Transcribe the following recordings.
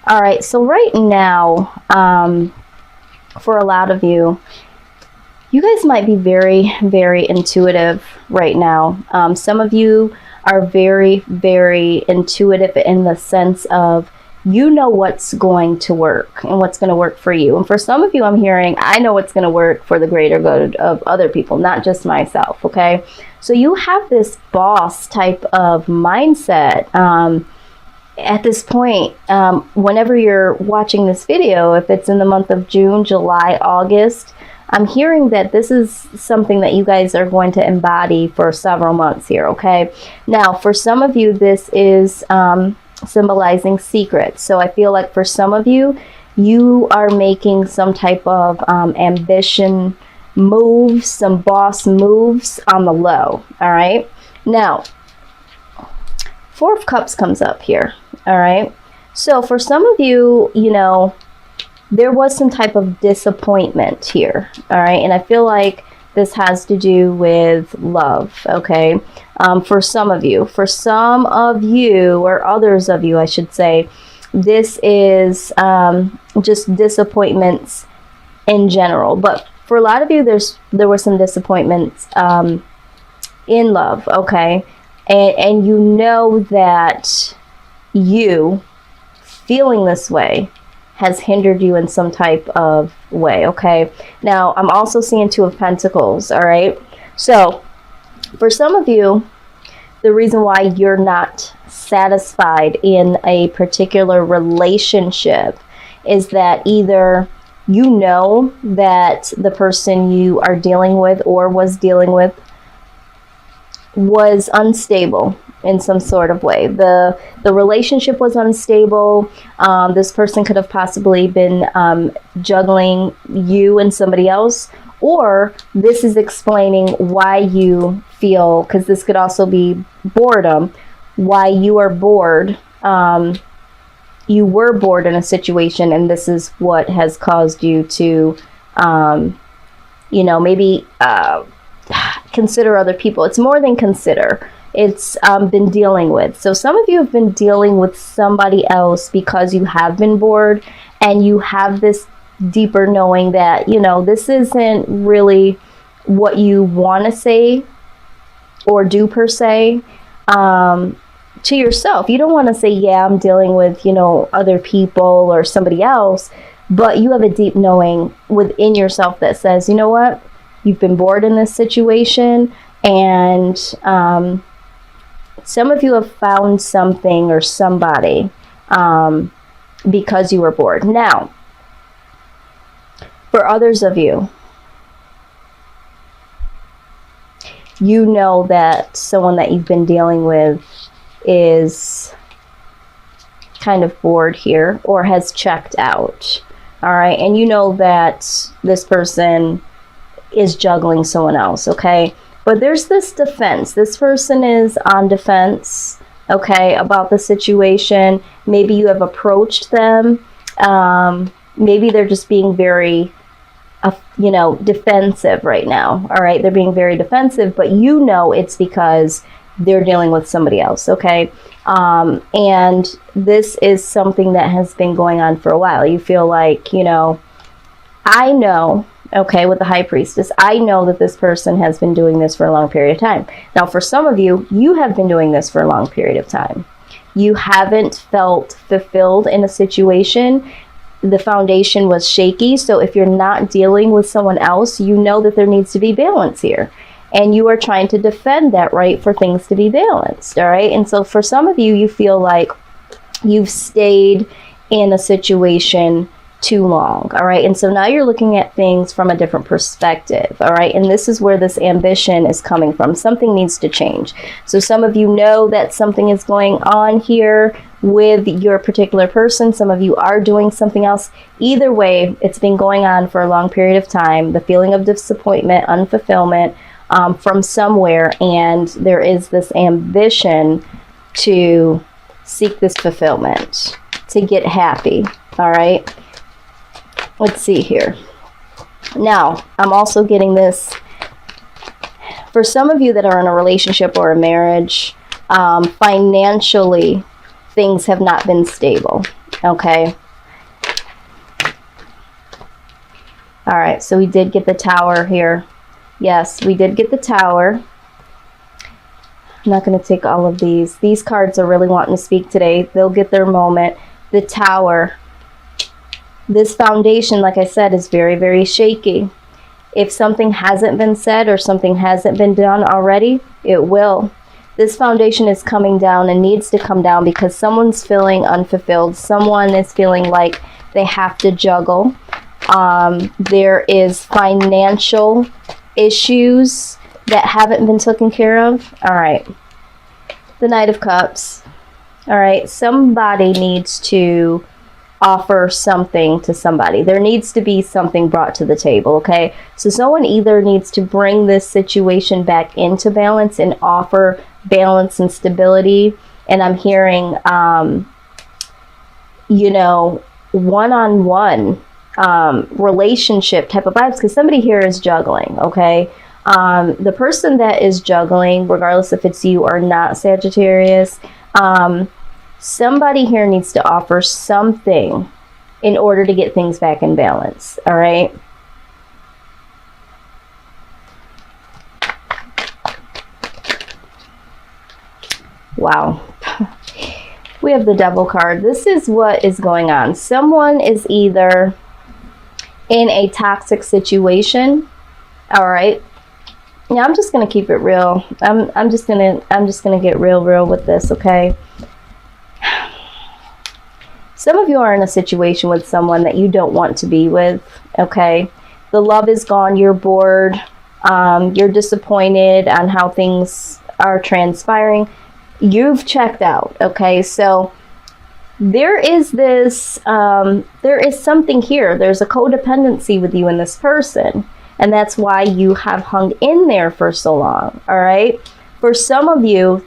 All right, so right now, for a lot of you, you guys might be very, very intuitive right now. Some of you are very, very intuitive in the sense of you know what's going to work and what's going to work for you. And for some of you, I'm hearing, I know what's going to work for the greater good of other people, not just myself, okay? So you have this boss type of mindset. At this point, whenever you're watching this video, if it's in the month of June, July, August, I'm hearing that this is something that you guys are going to embody for several months here, okay? Now, for some of you, this is symbolizing secrets. So I feel like for some of you, you are making some type of ambition moves, some boss moves on the low, all right? Now, Four of Cups comes up here, all right? So for some of you, you know, there was some type of disappointment here, all right? And I feel like this has to do with love, okay? For some of you, or others of you, I should say, this is just disappointments in general. But for a lot of you, there were some disappointments in love, okay? And you know that you feeling this way has hindered you in some type of way, okay? Now, I'm also seeing Two of Pentacles, all right? So, for some of you, the reason why you're not satisfied in a particular relationship is that either you know that the person you are dealing with or was dealing with was unstable in some sort of way. The relationship was unstable. This person could have possibly been juggling you and somebody else, or this is explaining why you feel, because this could also be boredom, why you are bored. You were bored in a situation, and this is what has caused you to, you know, maybe consider other people. It's more than consider. It's been dealing with. So some of you have been dealing with somebody else because you have been bored, and you have this deeper knowing that, you know, this isn't really what you want to say or do per se to yourself. You don't want to say, yeah, I'm dealing with, you know, other people or somebody else, but you have a deep knowing within yourself that says, you know what? You've been bored in this situation, and some of you have found something or somebody because you were bored. Now, for others of you, you know that someone that you've been dealing with is kind of bored here or has checked out. All right. And you know that this person is juggling someone else. Okay. But there's this defense. This person is on defense, okay, about the situation. Maybe you have approached them. Maybe they're just being very, you know, defensive right now. All right. They're being very defensive, but you know it's because they're dealing with somebody else. Okay. And this is something that has been going on for a while. You feel like, you know, I know, okay, with the High Priestess, I know that this person has been doing this for a long period of time. Now, for some of you, you have been doing this for a long period of time. You haven't felt fulfilled in a situation. The foundation was shaky. So if you're not dealing with someone else, you know that there needs to be balance here. And you are trying to defend that right for things to be balanced, all right? And so for some of you, you feel like you've stayed in a situation too long, all right? And so now you're looking at things from a different perspective, all right? And this is where this ambition is coming from. Something needs to change. So some of you know that something is going on here with your particular person. Some of you are doing something else. Either way, it's been going on for a long period of time. The feeling of disappointment, unfulfillment, from somewhere, and there is this ambition to seek this fulfillment, to get happy, all right? Let's see here. Now, I'm also getting this, for some of you that are in a relationship or a marriage, financially, things have not been stable, Okay. All right, so we did get the Tower here. Yes, we did get the Tower. I'm not going to take all of these. These cards are really wanting to speak today. They'll get their moment. The Tower. This foundation, like I said, is very, very shaky. If something hasn't been said or something hasn't been done already, it will. This foundation is coming down and needs to come down because someone's feeling unfulfilled. Someone is feeling like they have to juggle. There is financial issues that haven't been taken care of. All right. The Knight of Cups. All right. Somebody needs to offer something to somebody. There needs to be something brought to the table, okay? So someone either needs to bring this situation back into balance and offer balance and stability. And I'm hearing, you know, one-on-one relationship type of vibes, because somebody here is juggling, okay? The person that is juggling, regardless if it's you or not, Sagittarius, somebody here needs to offer something in order to get things back in balance, all right? Wow. We have the Devil card. This is what is going on. Someone is either in a toxic situation, all right? Yeah, I'm just gonna keep it real. I'm just gonna get real with this, okay? Some of you are in a situation with someone that you don't want to be with, okay? The love is gone, you're bored, you're disappointed on how things are transpiring. You've checked out, okay? So there is this, there is something here. There's a codependency with you and this person. And that's why you have hung in there for so long, all right? For some of you,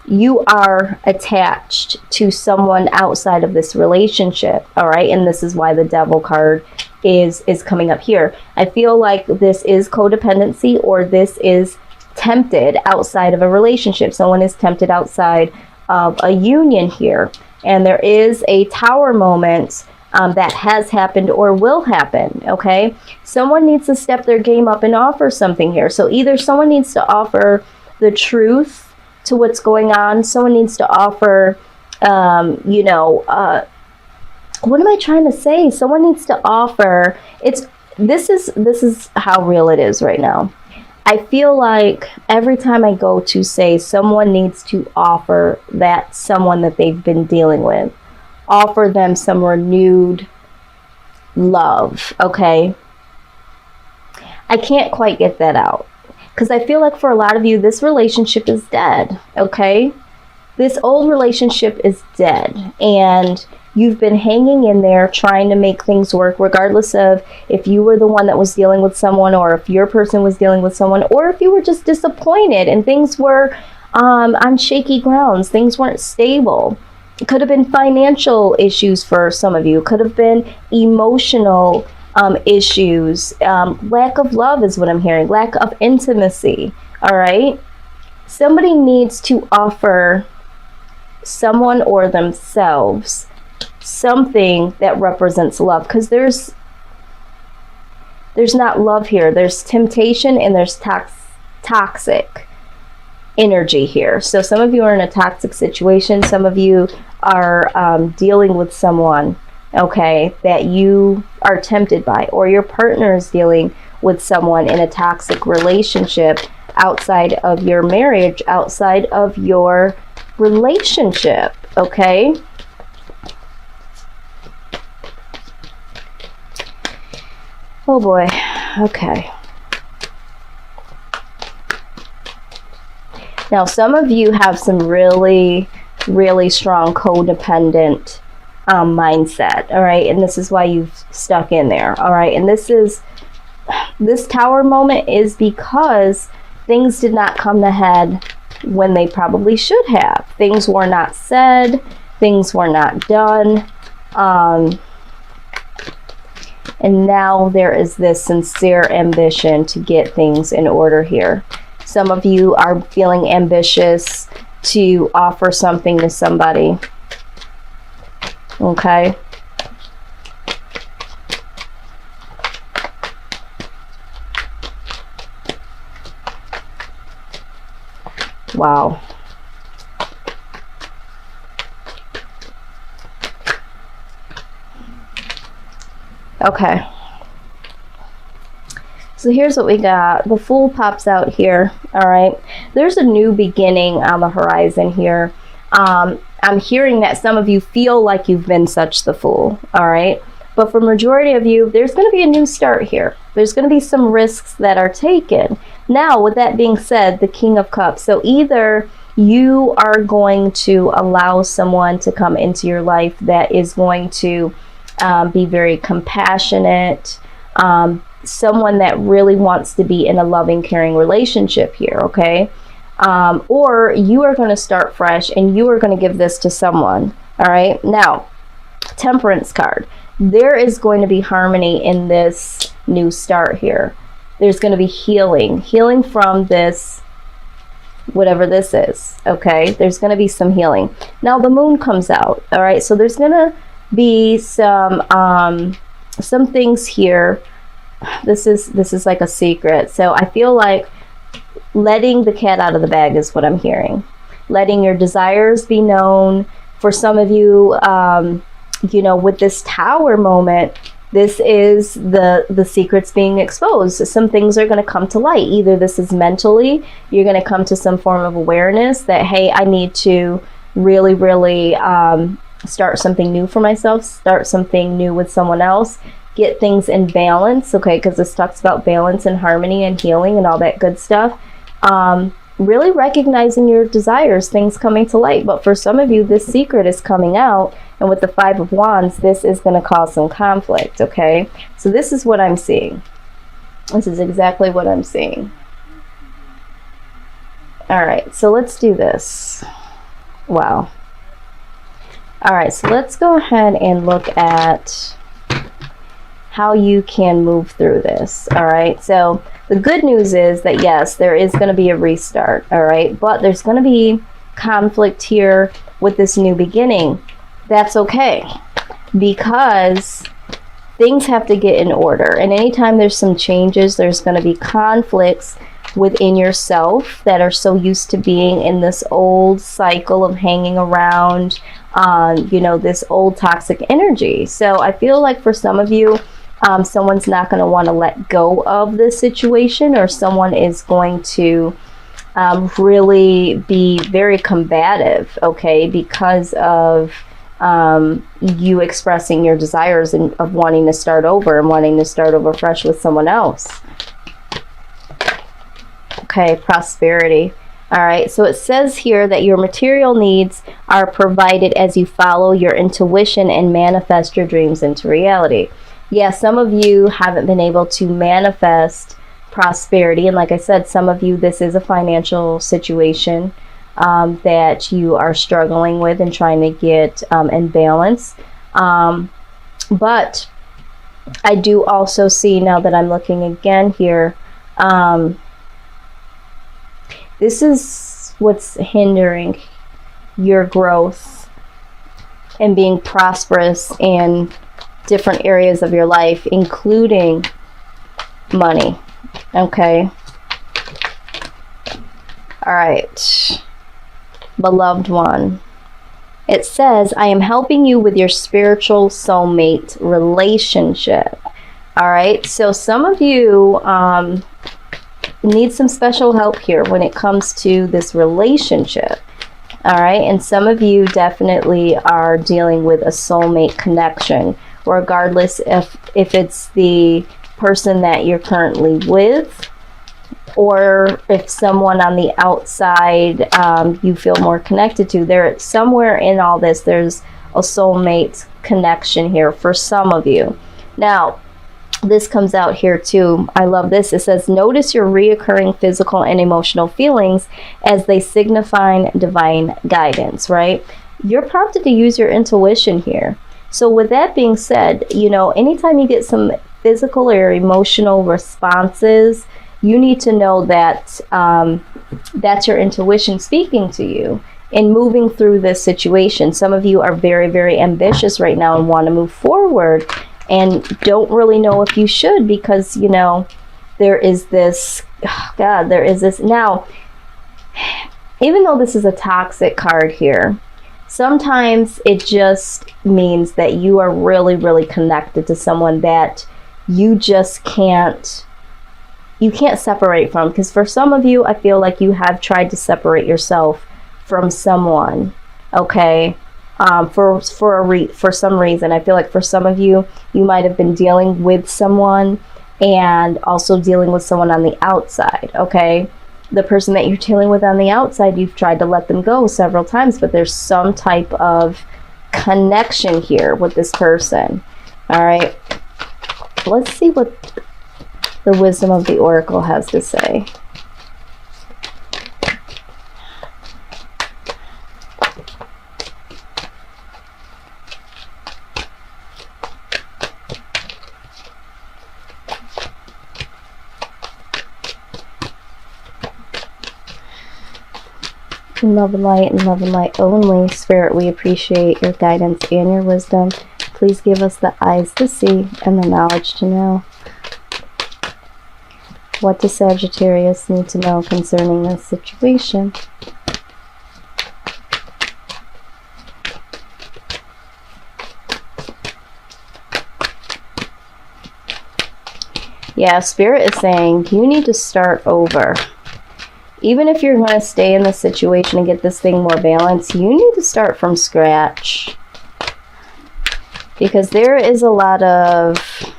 you are attached to someone outside of this relationship, all right? And this is why the Devil card is coming up here. I feel like this is codependency, or this is tempted outside of a relationship. Someone is tempted outside of a union here. And there is a Tower moment that has happened or will happen, okay? Someone needs to step their game up and offer something here. So either someone needs to offer the truth to what's going on. Someone needs to offer, you know, what am I trying to say? Someone needs to offer, this is how real it is right now. I feel like every time I go to say someone needs to offer that someone that they've been dealing with, offer them some renewed love, okay? I can't quite get that out. Because I feel like for a lot of you, this relationship is dead, okay? This old relationship is dead. And you've been hanging in there trying to make things work, regardless of if you were the one that was dealing with someone, or if your person was dealing with someone, or if you were just disappointed and things were on shaky grounds. Things weren't stable. It could have been financial issues for some of you. It could have been emotional issues. Lack of love is what I'm hearing. Lack of intimacy. All right. Somebody needs to offer someone or themselves something that represents love, because there's not love here. There's temptation and there's toxic energy here. So some of you are in a toxic situation. Some of you are dealing with someone, okay, that you are tempted by, or your partner is dealing with someone in a toxic relationship outside of your marriage, outside of your relationship, okay? Oh boy, okay. Now, some of you have some really, really strong codependent mindset, all right? And this is why you've stuck in there, all right? And this Tower moment is because things did not come to head when they probably should have. Things were not said. Things were not done. And now there is this sincere ambition to get things in order here. Some of you are feeling ambitious to offer something to somebody. Okay. Wow. Okay. So here's what we got. The Fool pops out here. All right. There's a new beginning on the horizon here. I'm hearing that some of you feel like you've been such the fool. All right. But for majority of you, there's going to be a new start here. There's going to be some risks that are taken. Now, with that being said, the King of Cups. So either you are going to allow someone to come into your life that is going to be very compassionate, someone that really wants to be in a loving, caring relationship here, okay? Or you are going to start fresh and you are going to give this to someone, all right? Now, Temperance card. There is going to be harmony in this new start here. There's going to be healing from this, whatever this is, okay? There's going to be some healing. Now, the Moon comes out, all right? So there's going to be some things here. This is like a secret. So I feel like letting the cat out of the bag is what I'm hearing. Letting your desires be known. For some of you, you know, with this Tower moment, this is the secrets being exposed. So some things are going to come to light. Either this is mentally, you're going to come to some form of awareness that, hey, I need to really start something new for myself, start something new with someone else, get things in balance, okay, because this talks about balance and harmony and healing and all that good stuff. Really recognizing your desires, things coming to light. But for some of you, this secret is coming out, and with the Five of Wands, this is going to cause some conflict, okay? So this is what I'm seeing. This is exactly what I'm seeing. All right, so let's do this. Wow. All right, so let's go ahead and look at how you can move through this. All right, so the good news is that yes, there is going to be a restart. All right, but there's going to be conflict here with this new beginning. That's okay, because things have to get in order, and anytime there's some changes, there's going to be conflicts within yourself that are so used to being in this old cycle of hanging around, you know, this old toxic energy. So I feel like for some of you, someone's not going to want to let go of this situation, or someone is going to really be very combative, okay, because of you expressing your desires and of wanting to start over and wanting to start over fresh with someone else. Okay, prosperity. All right, so it says here that your material needs are provided as you follow your intuition and manifest your dreams into reality. Yeah, some of you haven't been able to manifest prosperity. And like I said, some of you, this is a financial situation that you are struggling with and trying to get in balance. But I do also see, now that I'm looking again here, this is what's hindering your growth and being prosperous in different areas of your life, including money. Okay. All right. Beloved one. It says, I am helping you with your spiritual soulmate relationship. All right. So some of you need some special help here when it comes to this relationship. All right. And some of you definitely are dealing with a soulmate connection, regardless if it's the person that you're currently with, or if someone on the outside you feel more connected to. There, somewhere in all this, there's a soulmate connection here for some of you. Now, this comes out here too. I love this. It says, notice your reoccurring physical and emotional feelings as they signify divine guidance, right? You're prompted to use your intuition here. So with that being said, you know, anytime you get some physical or emotional responses, you need to know that that's your intuition speaking to you. in moving through this situation. Some of you are very, very ambitious right now and want to move forward and don't really know if you should, because, you know, there is this, oh God, there is this. Now, even though this is a toxic card here, sometimes it just means that you are really, really connected to someone that you just can't separate from. Because for some of you, I feel like you have tried to separate yourself from someone, okay? For some reason. I feel like for some of you, you might have been dealing with someone and also dealing with someone on the outside, okay? The person that you're dealing with on the outside, you've tried to let them go several times, but there's some type of connection here with this person. All right, let's see what the wisdom of the oracle has to say. Love and light and love and light only. Spirit, we appreciate your guidance and your wisdom. Please give us the eyes to see and the knowledge to know. What does Sagittarius need to know concerning this situation? Yeah, Spirit is saying you need to start over. Even if you're going to stay in this situation and get this thing more balanced, you need to start from scratch. Because there is a lot of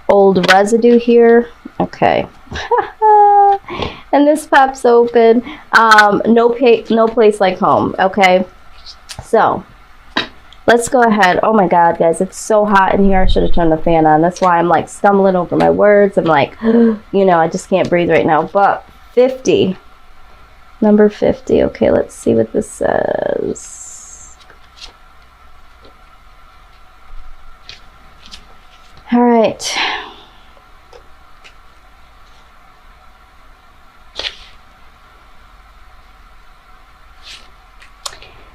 old residue here. Okay. And this pops open. No place like home. Okay. So, let's go ahead. Oh my God, guys. It's so hot in here. I should have turned the fan on. That's why I'm like stumbling over my words. I'm like, you know, I just can't breathe right now. But 50. Number 50. Okay, let's see what this says. All right.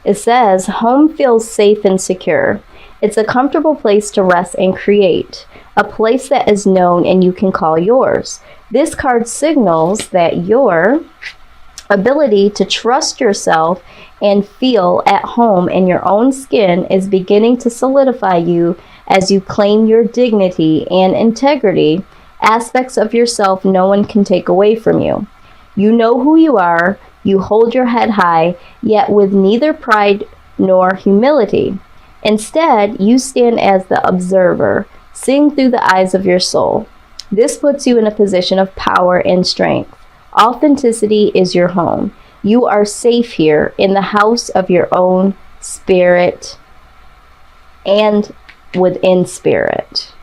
It says, home feels safe and secure. It's a comfortable place to rest and create. A place that is known and you can call yours. This card signals that your ability to trust yourself and feel at home in your own skin is beginning to solidify you as you claim your dignity and integrity, aspects of yourself no one can take away from you. You know who you are, you hold your head high, yet with neither pride nor humility. Instead, you stand as the observer, seeing through the eyes of your soul. This puts you in a position of power and strength. Authenticity is your home. You are safe here in the house of your own spirit and within spirit.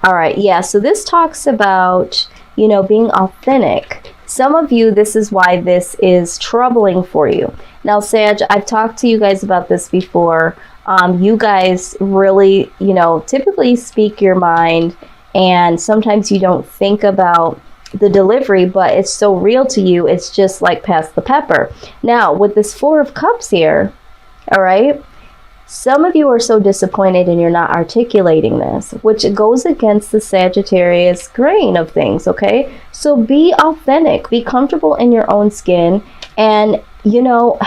All right, yeah, so this talks about, you know, being authentic. Some of you, this is why this is troubling for you. Now, Sag, I've talked to you guys about this before. You guys really, you know, typically speak your mind, and sometimes you don't think about the delivery, but it's so real to you, it's just like pass the pepper. Now, with this Four of Cups here, all right, some of you are so disappointed and you're not articulating this, which goes against the Sagittarius grain of things, okay? So be authentic, be comfortable in your own skin, and, you know,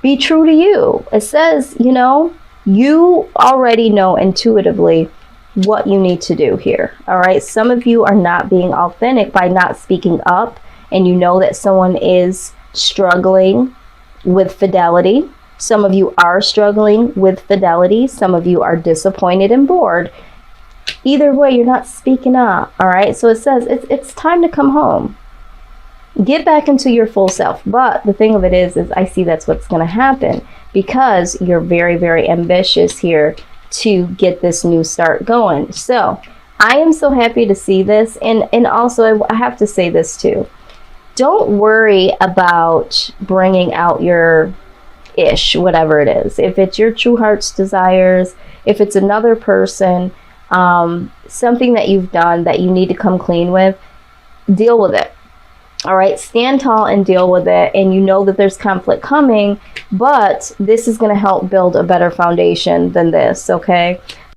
be true to you. It says, you know, you already know intuitively what you need to do here. All right, some of you are not being authentic by not speaking up, and you know that someone is struggling with fidelity. Some of you are struggling with fidelity. Some of you are disappointed and bored. Either way, you're not speaking up. All right, so it says it's time to come home. Get back into your full self. But the thing of it is I see that's what's going to happen, because you're very, very ambitious here to get this new start going. So I am so happy to see this. And also I have to say this too. Don't worry about bringing out your whatever it is. If it's your true heart's desires, if it's another person, something that you've done that you need to come clean with, deal with it. All right, stand tall and deal with it. And you know that there's conflict coming, but this is going to help build a better foundation than this, okay?